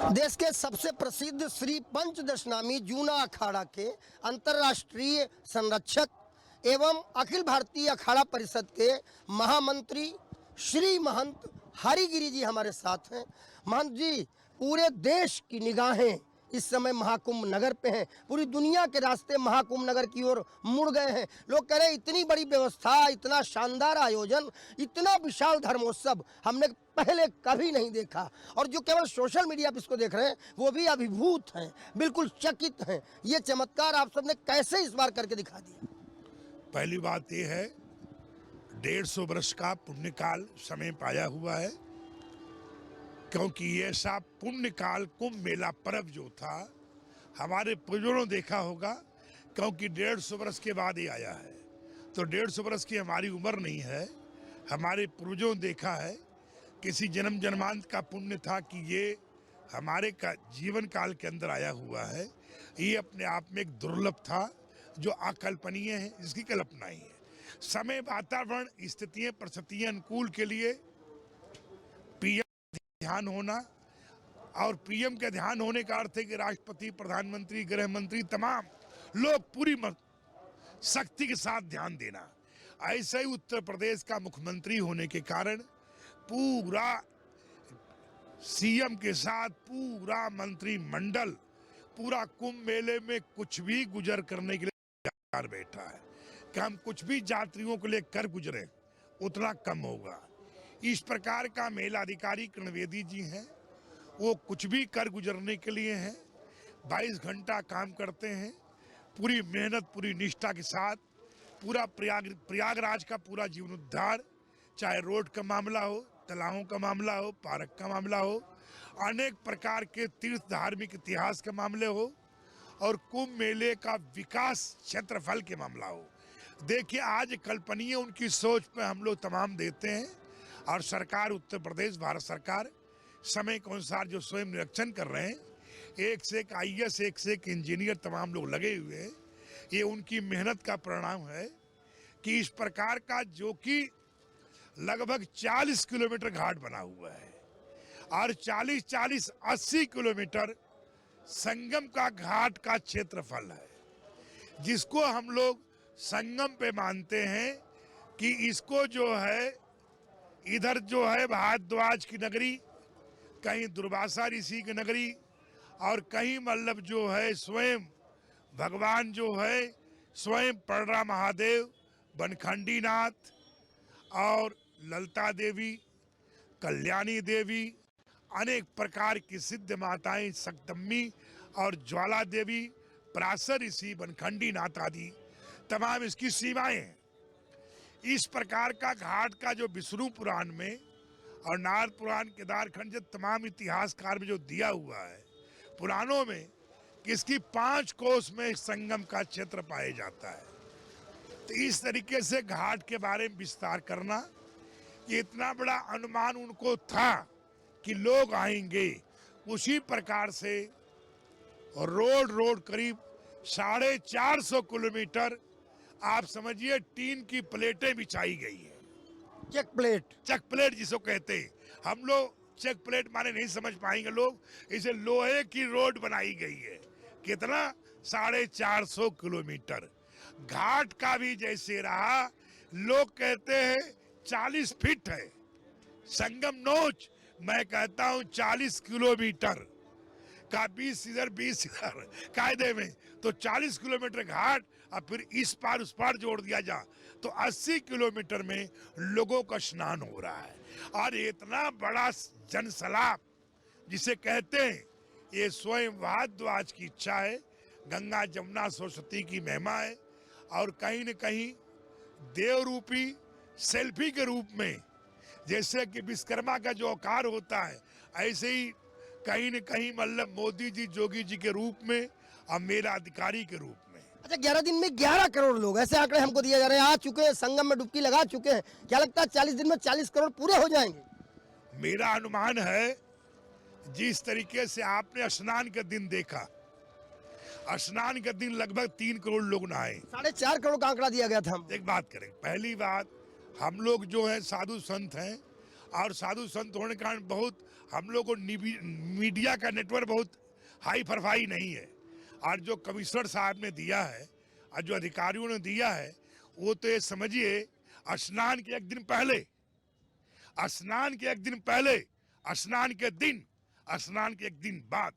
देश के सबसे प्रसिद्ध श्री पंचदशनामी जूना अखाड़ा के अंतर्राष्ट्रीय संरक्षक एवं अखिल भारतीय अखाड़ा परिषद के महामंत्री श्री महंत हरिगिरी जी हमारे साथ हैं। महंत जी, पूरे देश की निगाहें इस समय महाकुंभ नगर पे हैं। पूरी दुनिया के रास्ते महाकुंभ नगर की ओर मुड़ गए हैं। लोग कह रहे हैं इतनी बड़ी व्यवस्था, इतना शानदार आयोजन, इतना विशाल धर्मोत्सव हमने पहले कभी नहीं देखा। और जो केवल सोशल मीडिया पे इसको देख रहे हैं वो भी अभिभूत हैं, बिल्कुल चकित हैं। ये चमत्कार आप सबने कैसे इस बार करके दिखा दिया? पहली बात यह है, 150 वर्ष का पुण्यकाल समय पाया हुआ है, क्योंकि ये ऐसा पुण्यकाल कुंभ मेला पर्व जो था हमारे पूर्वजों ने देखा होगा, क्योंकि 150 वर्ष के बाद ही आया है। तो 150 वर्ष की हमारी उम्र नहीं है, हमारे पूर्वजों ने देखा है। किसी जन्म जन्मांत का पुण्य था कि ये हमारे का जीवन काल के अंदर आया हुआ है। ये अपने आप में एक दुर्लभ था जो अकल्पनीय है, जिसकी कल्पना ही है। समय, वातावरण, स्थितियां, परिस्थितियां अनुकूल के लिए पीएम ध्यान होना, और पीएम के ध्यान होने का अर्थ है कि राष्ट्रपति, प्रधानमंत्री, गृह मंत्री, तमाम लोग पूरी शक्ति के साथ ध्यान देना। ऐसे ही उत्तर प्रदेश का मुख्यमंत्री होने के कारण पूरा सीएम के साथ पूरा मंत्रिमंडल पूरा कुंभ मेले में कुछ भी गुजर करने के लिए तैयार बैठा है कि हम कुछ भी यात्रियों के लिए कर गुजरे उतना कम होगा। इस प्रकार का मेला अधिकारी कर्णवेदी जी हैं, वो कुछ भी कर गुजरने के लिए हैं। 22 घंटा काम करते हैं, पूरी मेहनत, पूरी निष्ठा के साथ। पूरा प्रयागराज का पूरा जीवनोद्धार, चाहे रोड का मामला हो, तालाबों का मामला हो, पार्क का मामला हो, अनेक प्रकार के तीर्थ धार्मिक इतिहास के मामले हो, और कुंभ मेले का विकास क्षेत्रफल के मामला हो। देखिए, आज कल्पनीय उनकी सोच पे हम लोग तमाम देते हैं, और सरकार उत्तर प्रदेश, भारत सरकार समय के अनुसार जो स्वयं निरीक्षण कर रहे हैं, एक से एक IAS, एक से एक इंजीनियर तमाम लोग लगे हुए हैं। ये उनकी मेहनत का परिणाम है कि इस प्रकार का जो कि लगभग 40 किलोमीटर घाट बना हुआ है, और 40-80 किलोमीटर संगम का घाट का क्षेत्रफल है, जिसको हम लोग संगम पे मानते हैं कि इसको जो है, इधर जो है भारद्वाज की नगरी, कहीं दुर्वासा ऋषि की नगरी, और कहीं मतलब जो है स्वयं भगवान जो है स्वयं पड़रा महादेव, बनखंडी नाथ, और ललिता देवी, कल्याणी देवी, अनेक प्रकार की सिद्ध माताएं, सकदम्मी और ज्वाला देवी, पराशर ऋषि, बनखंडी नाथ आदि तमाम इसकी सीमाएं हैं। इस प्रकार का घाट का जो विष्णु पुराण में और नारद पुराण, केदारखंड, जो तमाम इतिहासकार में जो दिया हुआ है पुराणों में, कि इसकी 5 कोस में संगम का क्षेत्र पाया जाता है। तो इस तरीके से घाट के बारे में विस्तार करना, ये इतना बड़ा अनुमान उनको था कि लोग आएंगे। उसी प्रकार से रोड करीब 450 किलोमीटर, आप समझिए, टीन की प्लेटें बिछाई गई है। चेक प्लेट जिसको कहते हैं हम लोग, चेक प्लेट माने नहीं समझ पाएंगे लोग, इसे लोहे की रोड बनाई गई है। कितना? 450 किलोमीटर। घाट का भी जैसे रहा, लोग कहते हैं 40 फीट है संगम नोच, मैं कहता हूं 40 किलोमीटर का 20 इधर 20 इधर कायदे में, तो 40 किलोमीटर घाट, और फिर इस पार उस पार जोड़ दिया जा तो 80 किलोमीटर में लोगों का स्नान हो रहा है। और इतना बड़ा जनसैलाब जिसे कहते हैं, ये स्वयं भारद्वाज की इच्छा है, गंगा जमुना सरस्वती की महिमा है, और कहीं न कहीं देव रूपी सेल्फी के रूप में, जैसे कि विश्वकर्मा का जो आकार होता है, ऐसे ही कहीं न कहीं मतलब मोदी जी, जोगी जी के रूप में, और मेरा अधिकारी के रूप में। अच्छा, 11 दिन में 11 करोड़ लोग, ऐसे आंकड़े हमको दिए जा रहे हैं, आ चुके हैं, संगम में डुबकी लगा चुके हैं। क्या लगता है 40 दिन में 40 करोड़ पूरे हो जाएंगे? मेरा अनुमान है, जिस तरीके से आपने स्नान के दिन देखा, स्नान के दिन लगभग 3 करोड़ लोग नहाए। 4.5 करोड़ का आंकड़ा दिया गया था। एक बात करें, पहली बात, हम लोग जो है साधु संत हैं, और साधु संत होने के कारण बहुत हम लोग को मीडिया का नेटवर्क बहुत हाई फाई नहीं है, और जो कमिश्नर साहब ने दिया है और जो अधिकारियों ने दिया है, वो तो ये समझिए स्नान के एक दिन पहले, स्नान के एक दिन पहले, स्नान के दिन, स्नान के एक दिन बाद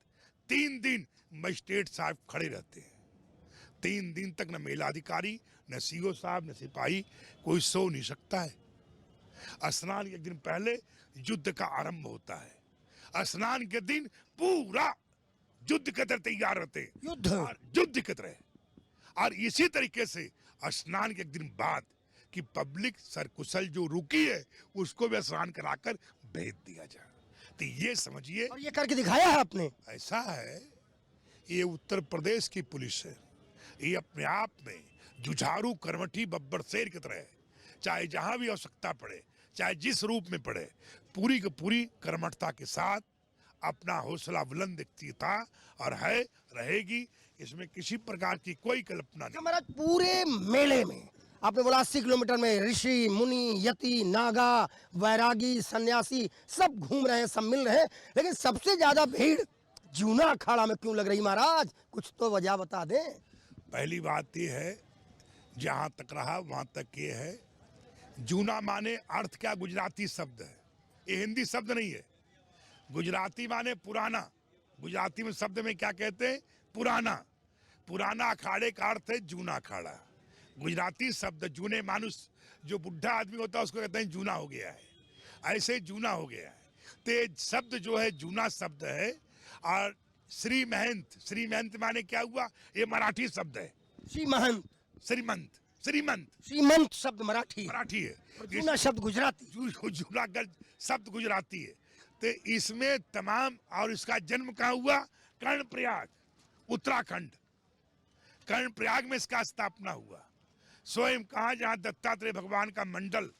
3 दिन मजिस्ट्रेट साहब खड़े रहते हैं। 3 दिन तक न मेलाधिकारी, न सीओ साहब, न सिपाही कोई सो नहीं सकता है। स्नान के एक दिन पहले युद्ध का आरंभ होता है। स्नान के दिन पूरा युद्ध की तरह तैयार रहते हैं, युद्ध की तरह। और इसी तरीके से स्नान के एक दिन बाद कि पब्लिक सरकुशल जो रुकी है उसको भी स्नान कराकर भेज दिया जाए। तो ये समझिए, और ये करके दिखाया है आपने। ऐसा है, ये उत्तर प्रदेश की पुलिस है, ये अपने आप में जुझारू कर्मठी बब्बर शेर की तरह है। चाहे जहां भी आवश्यकता पड़े, चाहे जिस रूप में पड़े, पूरी की पूरी कर्मठता के साथ अपना हौसला बुलंद दिखती था और है, रहेगी। इसमें किसी प्रकार की कोई कल्पना नहीं। महाराज पूरे मेले में आपने बोला 80 किलोमीटर में ऋषि मुनि यति नागा वैरागी सन्यासी सब घूम रहे हैं, सब मिल रहे हैं, लेकिन सबसे ज्यादा भीड़ जूना अखाड़ा में क्यों लग रही महाराज? कुछ तो वजह बता दें। पहली बात ये है, जहां तक रहा वहां तक ये है, जूना माने अर्थ क्या? गुजराती शब्द है, ये हिंदी शब्द नहीं है। गुजराती माने पुराना, गुजराती में शब्द में क्या कहते हैं? पुराना। पुराना अखाड़े का अर्थ है जूना अखाड़ा। गुजराती शब्द जूने मानुष, जो बुढ़ा आदमी होता है उसको कहते हैं जूना हो गया है, ऐसे जूना हो गया है। तो ये शब्द जो है जूना शब्द है। और श्री महंत, श्री महंत माने क्या हुआ? ये मराठी शब्द है। श्री महंत, श्रीमंत, श्रीमंत, श्रीमंत शब्द मराठी मराठी है, जूना शब्द गुजराती। जूनागढ़ शब्द गुजराती है। तो इसमें तमाम, और इसका जन्म कहाँ हुआ? कर्णप्रयाग, उत्तराखंड। कर्णप्रयाग में इसका स्थापना हुआ। स्वयं कहाँ? जहाँ दत्तात्रेय भगवान का मंडल,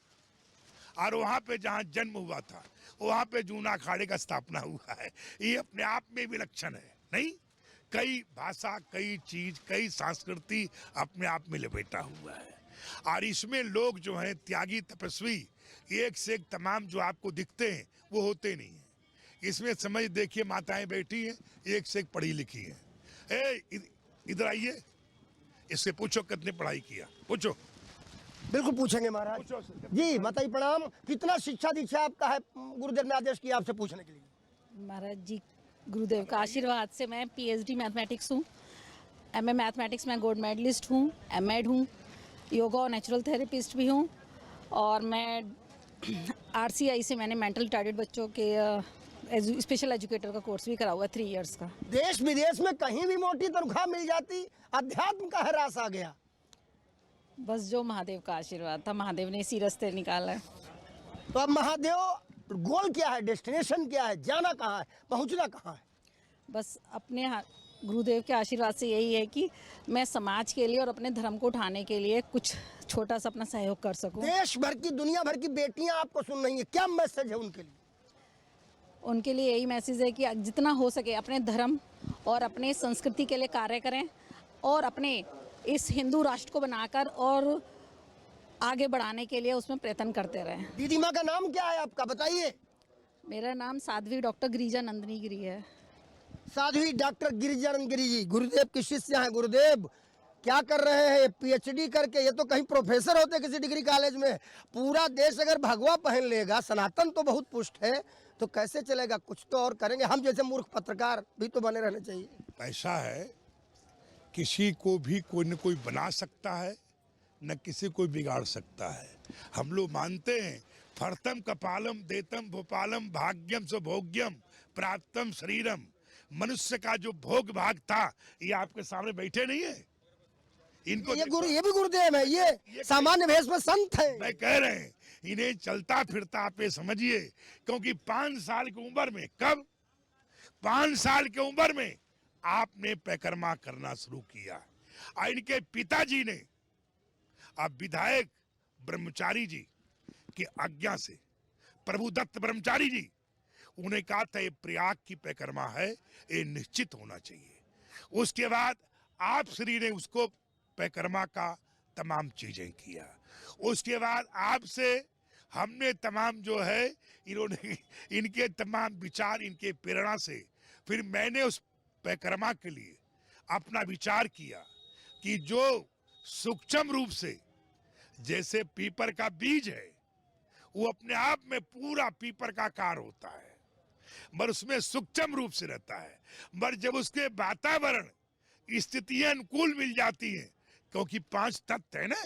और वहाँ पे जहाँ जन्म हुआ था वहाँ पे जूना अखाड़े का स्थापना हुआ है। ये अपने आप में विलक्षण है, नहीं? कई भाषा, कई चीज, कई संस्कृति अपने आप में लपेटा हुआ है। और इसमें लोग जो हैं त्यागी तपस्वी, एक से एक तमाम जो आपको दिखते हैं वो होते नहीं हैं। इसमें समझ देखिए, माताएं बैठी हैं, एक से एक पढ़ी लिखी हैं। इधर आइए, इससे पूछो कितनी पढ़ाई किया, पूछो। बिल्कुल पूछेंगे महाराज जी। बताइए, प्रणाम। कितना शिक्षा दीक्षा आपका है? गुरुदेव ने आदेश किया आपसे पूछने के लिए। महाराज जी, गुरुदेव का आशीर्वाद से मैं पीएचडी मैथमेटिक्स हूँ, एमए मैथमेटिक्स में गोल्ड मेडलिस्ट हूँ, एमएड हूँ, योगा और नेचुरल थेरेपिस्ट भी हूँ, और मैं आरसीआई से मैंने मेंटल रिटार्डेड बच्चों के स्पेशल एजुकेटर का कोर्स भी करा हुआ है 3 इयर्स का। देश विदेश में कहीं भी मोटी तनख्वाह मिल जाती, अध्यात्म का हरास आ गया। बस जो महादेव का आशीर्वाद था, महादेव ने इसी रास्ते निकाला है। तो अब महादेव गोल क्या है, डेस्टिनेशन क्या है, जाना कहाँ है, पहुँचना कहाँ है? बस अपने गुरुदेव के आशीर्वाद से यही है कि मैं समाज के लिए और अपने धर्म को उठाने के लिए कुछ छोटा सा अपना सहयोग कर सकूं। देश भर की, दुनिया भर की बेटियां आपको सुन रही हैं, क्या मैसेज है उनके लिए? उनके लिए यही मैसेज है कि जितना हो सके अपने धर्म और अपने संस्कृति के लिए कार्य करें, और अपने इस हिंदू राष्ट्र को बनाकर और आगे बढ़ाने के लिए उसमें प्रयत्न करते रहें। दीदी माँ का नाम क्या है आपका, बताइए। मेरा नाम साध्वी डॉक्टर गिरिजा नंदिनी गिरी है। साध्वी डॉक्टर गिरिजानंद गिरी जी गुरुदेव की शिष्य हैं। गुरुदेव क्या कर रहे हैं पीएचडी करके? ये तो कहीं प्रोफेसर होते किसी डिग्री कॉलेज में। पूरा देश अगर भगवा पहन लेगा, सनातन तो बहुत पुष्ट है, तो कैसे चलेगा? कुछ तो और करेंगे। हम जैसे मूर्ख पत्रकार भी तो बने रहने चाहिए। ऐसा है, किसी को भी कोई न कोई बना सकता है, न किसी को बिगाड़ सकता है। हम लोग मानते हैं फर्तम कपालम देतम भोपालम भाग्यम स भोग्यम प्राप्तम शरीरम। मनुष्य का जो भोग भाग था, ये आपके सामने बैठे नहीं है। इनको ये भी गुरुदेव है, ये सामान्य भेष में संत है। मैं कह रहे हैं, इन्हें चलता फिरता आप ये समझिए, क्योंकि 5 साल की उम्र में, कब 5 साल की उम्र में आपने परिक्रमा करना शुरू किया। और इनके पिताजी ने, अब विधायक ब्रह्मचारी जी की आज्ञा से, प्रभुदत्त ब्रह्मचारी जी, उन्हें कहा था ये प्रयाग की परिक्रमा है, ये निश्चित होना चाहिए। उसके बाद आप श्री ने उसको परिक्रमा का तमाम चीजें किया। उसके बाद आपसे हमने तमाम जो है इन्होंने इनके तमाम विचार, इनके प्रेरणा से फिर मैंने उस परिक्रमा के लिए अपना विचार किया कि जो सूक्ष्म रूप से जैसे पीपर का बीज है वो अपने आप में पूरा पीपर का आकार होता है, मगर उसमें सूक्ष्म रूप से रहता है, मगर जब उसके वातावरण स्थितियां अनुकूल मिल जाती हैं, क्योंकि 5 तत्व है ना,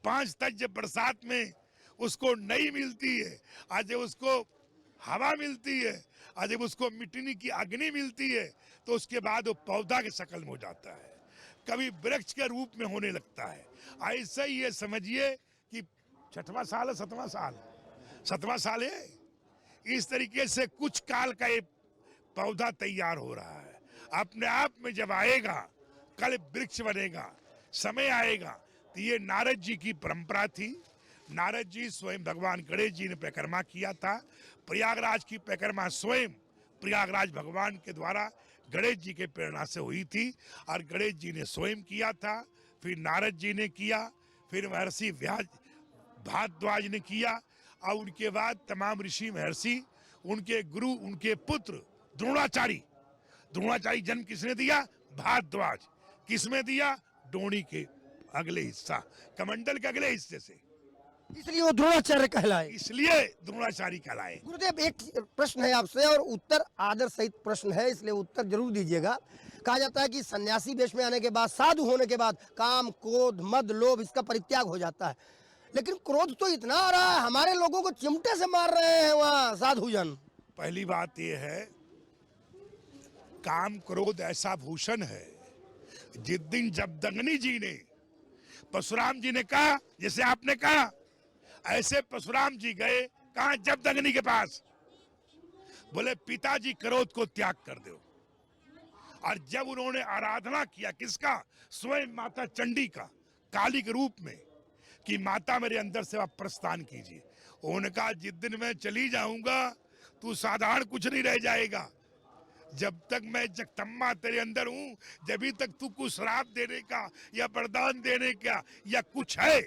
5 तत्व जब बरसात में उसको नहीं मिलती है, आज जब उसको हवा मिलती है, आज जब उसको मिट्टी की अग्नि मिलती है, तो उसके बाद वो पौधा के शक्ल में हो जाता है, कभी वृक्ष के रूप में होने लगता है। ऐसा ही ये समझिए कि 6वां साल है, 7वां साल है, इस तरीके से कुछ काल का ये पौधा तैयार हो रहा है। अपने आप में जब आएगा, कल वृक्ष बनेगा, समय आएगा। तो ये नारद जी की परंपरा थी। नारद जी स्वयं भगवान गणेश जी ने परिक्रमा किया था। प्रयागराज की परिक्रमा स्वयं प्रयागराज भगवान के द्वारा गणेश जी के प्रेरणा से हुई थी, और गणेश जी ने स्वयं किया था, फिर नारद जी ने किया, फिर महर्षि भारद्वाज ने किया, और उनके बाद तमाम ऋषि महर्षि, उनके गुरु, उनके पुत्र द्रोणाचार्य जन्म किसने दिया? भारद्वाज। किसमें दिया? डोणी के अगले हिस्सा, कमंडल के अगले हिस्से से, इसलिए वो द्रोणाचार्य कहलाए। इसलिए द्रोणाचार्य कहलाए। गुरुदेव, एक प्रश्न है आपसे और उत्तर आदर सहित प्रश्न है, इसलिए उत्तर जरूर दीजिएगा। कहा जाता है कि सन्यासी वेश में आने के बाद, साधु होने के बाद काम, क्रोध, मद, लोभ इसका परित्याग हो जाता है, लेकिन क्रोध तो इतना आ रहा है, हमारे लोगों को चिमटे से मार रहे हैं वहाँ साधुजन। पहली बात यह है, काम क्रोध ऐसा भूषण है, जिस दिन जमदग्नि जी ने परशुराम जी ने कहा, जैसे आपने कहा, ऐसे परशुराम जी गए कहा जमदग्नि के पास, बोले पिताजी क्रोध को त्याग कर दो। और जब उन्होंने आराधना किया किसका? स्वयं माता चंडी का, काली के रूप में, कि माता मेरे अंदर से आप प्रस्थान कीजिए। उन्होंने कहा जिस दिन मैं चली जाऊंगा तू साधारण कुछ नहीं रह जाएगा, जब तक मैं जगदम्बा तेरे अंदर हूं, जब तक तू कुछ श्राप देने का या वरदान देने का या कुछ है,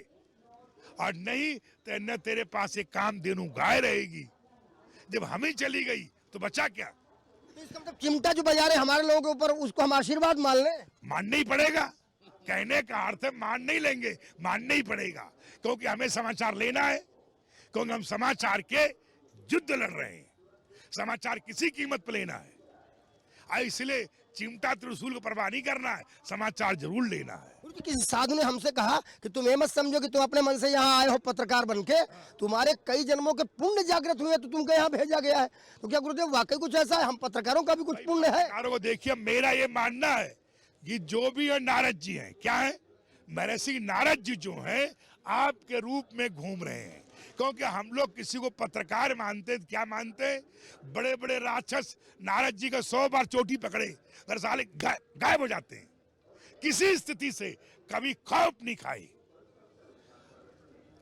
और नहीं तो न तेरे पास एक कामधेनु गाय रहेगी। जब हम ही चली गई तो बचा क्या? इसका मतलब चिमटा जो बजा रहे हमारे लोगों के ऊपर, उसको हम आशीर्वाद मान लें? मानना ही पड़ेगा। कहने का अर्थ है मान नहीं लेंगे, मानना ही पड़ेगा, क्योंकि हमें समाचार लेना है, क्योंकि हम समाचार के युद्ध लड़ रहे हैं, समाचार किसी कीमत पर लेना है। इसलिए चिमटा त्रिशूल को परवाह नहीं करना है, समाचार जरूर लेना है। किसी साधु ने हमसे कहा कि तुम ये मत समझो कि तुम अपने मन से यहाँ आए हो पत्रकार बनके, तुम्हारे कई जन्मों के पुण्य जागृत हुए तो तुमको यहाँ भेजा गया है। तो क्या गुरुदेव वाकई कुछ ऐसा है? हम पत्रकारों का भी कुछ पुण्य है? पत्रकारों को देखिए, मेरा ये मानना है कि जो भी है नारद जी हैं, क्या है, महर्षि नारद जी जो हैं आपके रूप में घूम रहे हैं। क्योंकि हम लोग किसी को पत्रकार मानते, क्या मानते? बड़े बड़े राक्षस नारद जी का 100 बार चोटी पकड़े अगर साले गायब हो जाते हैं, किसी स्थिति से कभी खौफ नहीं खाई।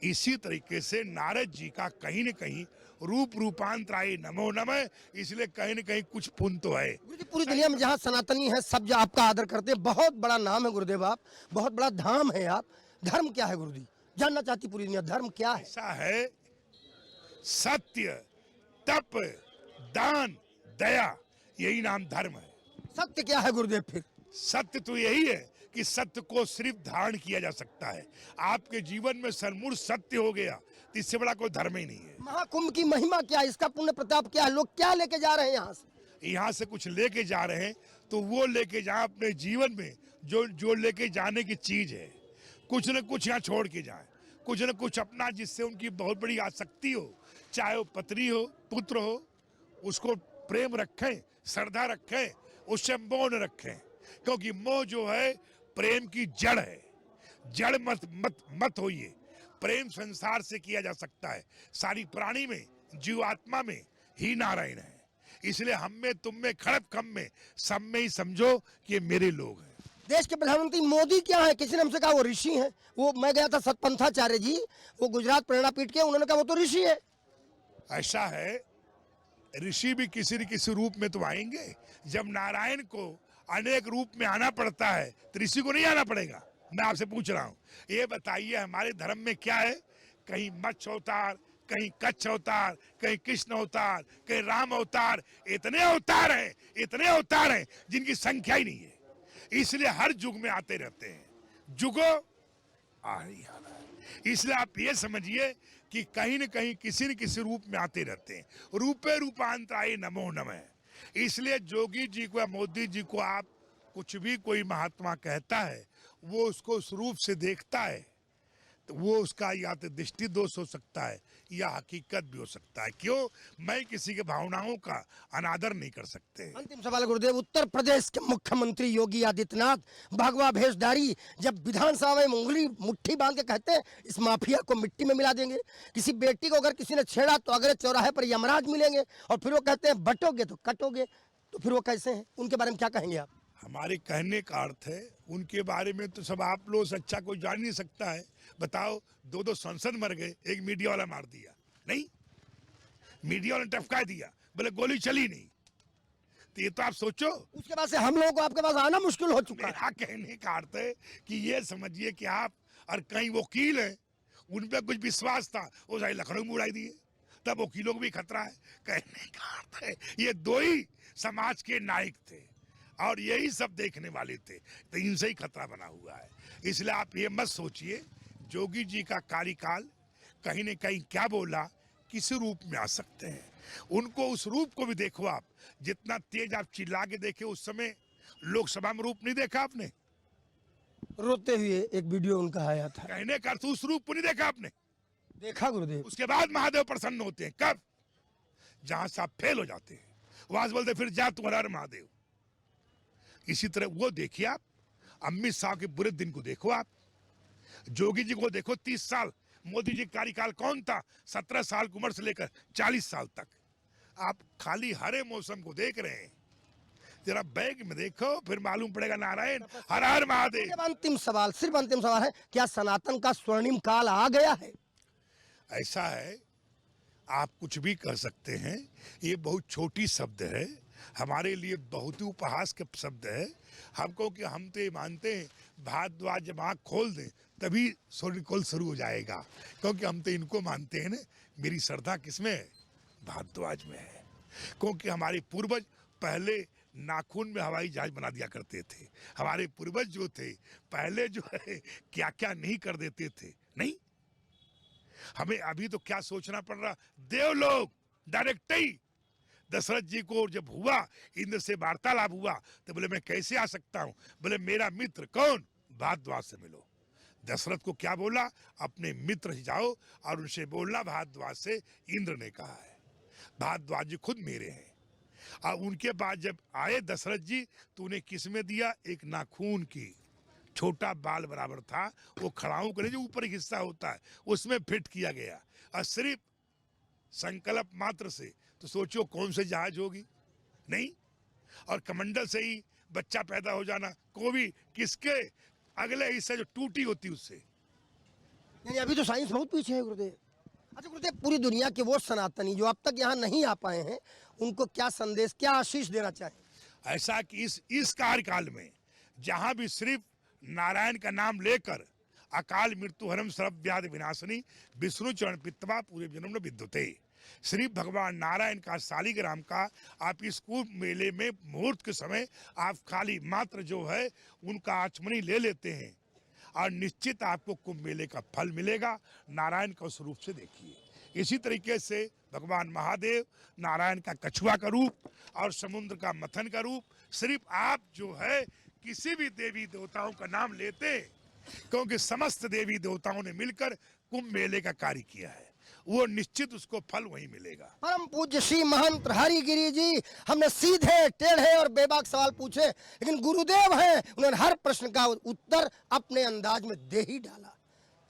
इसी तरीके से नारद जी का कहीं न कहीं रूप रूपांतराय नमो नमः, इसलिए कहीं न कहीं कुछ पुण्य तो है। गुरुजी, पूरी दुनिया में जहाँ सनातनी है सब जो आपका आदर करते हैं, बहुत बड़ा नाम है गुरुदेव, आप बहुत बड़ा धाम है आप। धर्म क्या है गुरुजी? जानना चाहती पूरी दुनिया, धर्म क्या है? ऐसा है, सत्य, तप, दान, दया, यही नाम धर्म है। सत्य क्या है गुरुदेव फिर? सत्य तो यही है कि सत्य को सिर्फ धारण किया जा सकता है। आपके जीवन में सन्मूल सत्य हो गया तो इससे बड़ा कोई धर्म ही नहीं है। महाकुंभ की महिमा क्या है? इसका पुण्य प्रताप क्या है? लोग क्या लेके जा रहे हैं यहाँ से? यहाँ से कुछ लेके जा रहे हैं तो वो लेके जाए अपने जीवन में जो लेके जाने की चीज है, कुछ न कुछ यहाँ छोड़ के जाए, कुछ न कुछ अपना, जिससे उनकी बहुत बड़ी आसक्ति हो, चाहे वो पत्नी हो, पुत्र हो, उसको प्रेम रखें, श्रद्धा रखें, उससे मोह न रखें, क्योंकि मोह जो है प्रेम की जड़ है। जड़ मत होइए। प्रेम संसार से किया जा सकता है, सारी प्राणी में, जीवात्मा में ही नारायण है। इसलिए हम में, तुम में, खड़प खम में, सब में ही समझो कि ये मेरे लोग हैं। देश के प्रधानमंत्री मोदी क्या है? किसी ने हमसे कहा वो ऋषि हैं। वो मैं गया था सतपंथाचार्य जी, वो गुजरात प्रेरणा पीठ के, उन्होंने कहा वो तो ऋषि है। ऐसा है, ऋषि भी किसी न किसी रूप में तो आएंगे। जब नारायण को अनेक रूप में आना पड़ता है तो ऋषि को नहीं आना पड़ेगा? मैं आपसे पूछ रहा हूँ, ये बताइए हमारे धर्म में क्या है कहीं मत्स्य अवतार, कहीं कच्छ अवतार, कहीं कृष्ण अवतार, कहीं राम अवतार। इतने अवतार हैं जिनकी संख्या ही नहीं है। इसलिए हर युग में आते रहते हैं, जुगो आ रही है। इसलिए आप ये समझिए कि कहीं न कहीं किसी न किसी रूप में आते रहते हैं। रूपे रूपांतराय नमो नमः। इसलिए जोगी जी को या मोदी जी को आप कुछ भी कोई महात्मा कहता है, वो उसको उस रूप से देखता है, तो वो उसका या तो दृष्टि दोष हो सकता है या हकीकत भी हो सकता है। क्यों? मैं किसी के भावनाओं का अनादर नहीं कर सकते। अंतिम सवाल गुरुदेव, उत्तर प्रदेश के मुख्यमंत्री योगी आदित्यनाथ भगवा भेषधारी जब विधानसभा में उंगली मुट्ठी बांध के कहते हैं इस माफिया को मिट्टी में मिला देंगे, किसी बेटी को अगर किसी ने छेड़ा तो अगले चौराहे पर यमराज मिलेंगे, और फिर वो कहते हैं बटोगे तो कटोगे, तो फिर वो कैसे हैं? उनके बारे में क्या कहेंगे आप? हमारे कहने का अर्थ है उनके बारे में तो सब आप लोग से अच्छा कोई जान नहीं सकता है। बताओ, दो सांसद मर गए, एक मीडिया वाला मार दिया नहीं, मीडिया वाला टपका दिया, बोले गोली चली नहीं। तो ये तो आप सोचो, उसके बाद से हम लोगों को आपके पास आना मुश्किल हो चुका है। मेरा कहने का अर्थ है कि ये समझिए कि आप और कई वकील हैं, उन पर कुछ विश्वास था, वो सारी लखनऊ में उड़ाई दिए, तब वकीलों को भी खतरा है। कहने का अर्थ है ये दो ही समाज के नायक थे और यही सब देखने वाले थे, तो इनसे ही खतरा बना हुआ है। इसलिए आप ये मत सोचिए जोगी जी का कार्यकाल कहीं न कहीं क्या बोला, किसी रूप में आ सकते हैं। उनको उस रूप को भी देखो आप, जितना तेज आप चिल्ला के देखे उस समय लोकसभा में रूप नहीं देखा आपने। रोते हुए एक वीडियो उनका आया था। कहने का अर्थ उस रूप को नहीं देखा आपने। देखा गुरुदेव। उसके बाद महादेव प्रसन्न होते हैं, कब? जहां से आप फेल हो जाते हैं, वहां से बोलते फिर जा तुम्हारा महादेव। इसी तरह वो देखिए आप, अमित शाह के बुरे दिन को देखो आप, जोगी जी को देखो 30 साल, मोदी जी कार्यकाल कौन था? 17 साल की उम्र से लेकर 40 साल तक। आप खाली हरे मौसम को देख रहे हैं, जरा बैग में देखो फिर मालूम पड़ेगा। नारायण हर हर महादेव। अंतिम सवाल, सिर्फ अंतिम सवाल है, क्या सनातन का स्वर्णिम काल आ गया है? ऐसा है, आप कुछ भी कह सकते हैं, ये बहुत छोटी शब्द है, हमारे लिए बहुत ही उपहास के शब्द है। हमको कि हम तो ये मानते हैं भारद्वाज जब आँख खोल दें तभी स्वर्णिम शुरू हो जाएगा, क्योंकि हम तो इनको मानते हैं ना। मेरी श्रद्धा किसमें है? भारद्वाज में है, क्योंकि हमारे पूर्वज पहले नाखून में हवाई जहाज बना दिया करते थे। हमारे पूर्वज जो थे पहले जो है क्या क्या नहीं कर देते थे। नहीं, हमें अभी तो क्या सोचना पड़ रहा, देवलोक डायरेक्ट ही। दशरथ जी को जब हुआ, इंद्र से वार्तालाप हुआ, तो बोले मैं कैसे आ सकता हूं? बोले मेरा मित्र कौन? भारद्वाज से मिलो। दशरथ को क्या बोला? अपने मित्र से जाओ और उनसे बोलना भारद्वाज से इंद्र ने कहा है। भारद्वाज जी खुद मेरे हैं। और उनके बाद जब आए दशरथ जी तो उन्हें किस में दिया? एक नाखून की छोटा बाल बराबर था, वो खड़ाऊ के लिए जो ऊपर हिस्सा होता है उसमें फिट किया गया, और सिर्फ संकल्प मात्र से। तो सोचो कौन से जहाज होगी? नहीं। और कमंडल से ही बच्चा पैदा हो जाना, को भी किसके अगले हिस्से जो टूटी होती उससे। यानी अभी तो साइंस बहुत पीछे है गुरुदेव। अच्छा गुरुदेव, पूरी दुनिया के वो सनातनी जो अब तक यहाँ नहीं आ पाए हैं, उनको क्या संदेश, क्या आशीष देना चाहें? ऐसा कि इस कार्यकाल में जहां भी सिर्फ नारायण का नाम लेकर अकाल मृत्यु हरम सर्व व्याधि विनाशनी विष्णु चरण पित्तवा पूरे जन्म विद्युते, श्री भगवान नारायण का शालिग्राम का आप इस कुंभ मेले में मुहूर्त के समय आप खाली मात्र जो है उनका आचमनी ले लेते हैं और निश्चित आपको कुंभ मेले का फल मिलेगा। नारायण का उस रूप से देखिए। इसी तरीके से भगवान महादेव नारायण का कछुआ का रूप और समुद्र का मथन का रूप, सिर्फ आप जो है किसी भी देवी देवताओं का नाम लेते हैं, क्योंकि समस्त देवी देवताओं ने मिलकर कुंभ मेले का कार्य किया है, वो निश्चित उसको फल वहीं मिलेगा। परम पूज्य श्री महंत हरिगिरी जी, हमने सीधे टेढ़े और बेबाक सवाल पूछे, लेकिन गुरुदेव हैं, उन्होंने हर प्रश्न का उत्तर अपने अंदाज में दे ही डाला।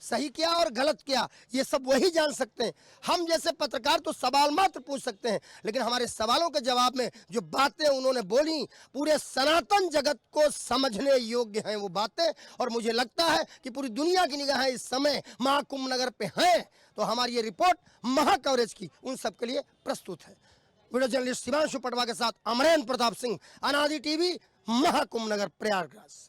सही क्या और गलत क्या ये सब वही जान सकते हैं। हम जैसे पत्रकार तो सवाल मात्र पूछ सकते हैं, लेकिन हमारे सवालों के जवाब में जो बातें उन्होंने बोली पूरे सनातन जगत को समझने योग्य हैं वो बातें। और मुझे लगता है कि पूरी दुनिया की निगाहें इस समय महाकुंभ नगर पे हैं, तो हमारी ये रिपोर्ट महा कवरेज की उन सब के लिए प्रस्तुत है। वीडियो जर्नलिस्ट शिवांशु पटवा के साथ अमरेंद्र प्रताप सिंह, अनादि टीवी, महाकुंभ नगर, प्रयागराज।